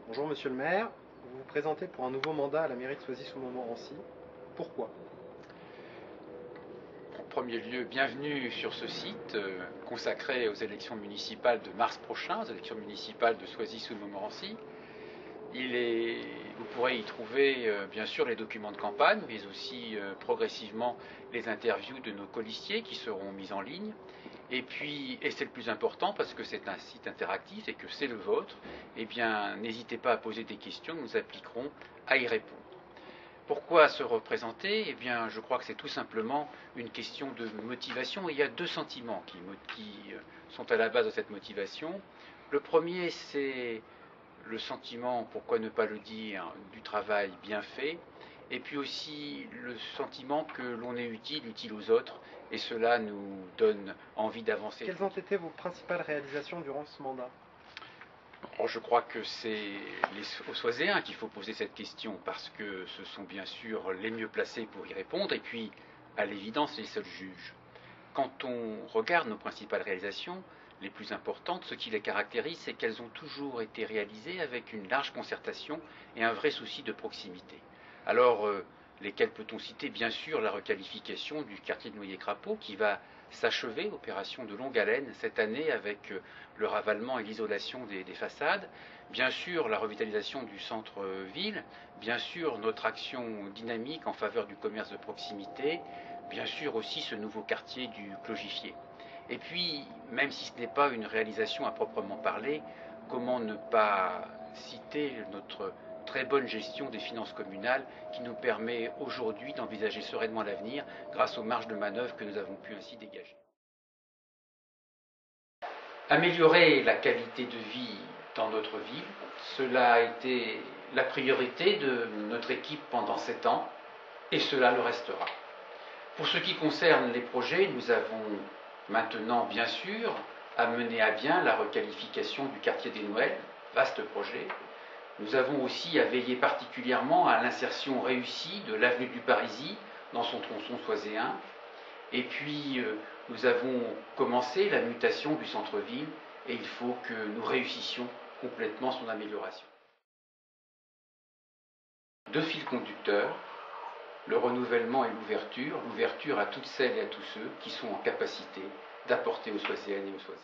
Bonjour Monsieur le maire, vous vous présentez pour un nouveau mandat à la mairie de Soisy-sous-Montmorency. Pourquoi? En premier lieu, bienvenue sur ce site consacré aux élections municipales de mars prochain, aux élections municipales de Soisy-sous-Montmorency. Vous pourrez y trouver bien sûr les documents de campagne, mais aussi progressivement les interviews de nos colistiers qui seront mises en ligne. Et puis, et c'est le plus important parce que c'est un site interactif et que c'est le vôtre, eh bien n'hésitez pas à poser des questions, nous appliquerons à y répondre. Pourquoi se représenter? Eh bien, je crois que c'est tout simplement une question de motivation. Il y a deux sentiments qui sont à la base de cette motivation. Le premier, c'est le sentiment, pourquoi ne pas le dire, du travail bien fait, et puis aussi le sentiment que l'on est utile aux autres, et cela nous donne envie d'avancer. Quelles ont été vos principales réalisations durant ce mandat? Je crois que c'est aux Soiséens qu'il faut poser cette question, parce que ce sont bien sûr les mieux placés pour y répondre, et puis, à l'évidence, les seuls juges. Quand on regarde nos principales réalisations, les plus importantes, ce qui les caractérise, c'est qu'elles ont toujours été réalisées avec une large concertation et un vrai souci de proximité. Alors, lesquelles peut-on citer? Bien sûr, la requalification du quartier de Noyer-Crapaud, qui va s'achever, opération de longue haleine, cette année avec le ravalement et l'isolation des façades. Bien sûr, la revitalisation du centre-ville. Bien sûr, notre action dynamique en faveur du commerce de proximité. Bien sûr aussi ce nouveau quartier du Clogifier. Et puis, même si ce n'est pas une réalisation à proprement parler, comment ne pas citer notre très bonne gestion des finances communales qui nous permet aujourd'hui d'envisager sereinement l'avenir grâce aux marges de manœuvre que nous avons pu ainsi dégager. Améliorer la qualité de vie dans notre ville, cela a été la priorité de notre équipe pendant 7 ans et cela le restera. Pour ce qui concerne les projets, nous avons maintenant bien sûr à mener à bien la requalification du quartier des Noëls, vaste projet. Nous avons aussi à veiller particulièrement à l'insertion réussie de l'avenue du Parisis dans son tronçon soiséen. Et puis nous avons commencé la mutation du centre-ville et il faut que nous réussissions complètement son amélioration. Deux fils conducteurs, le renouvellement et l'ouverture à toutes celles et à tous ceux qui sont en capacité d'apporter aux Soiséennes et aux Soisés.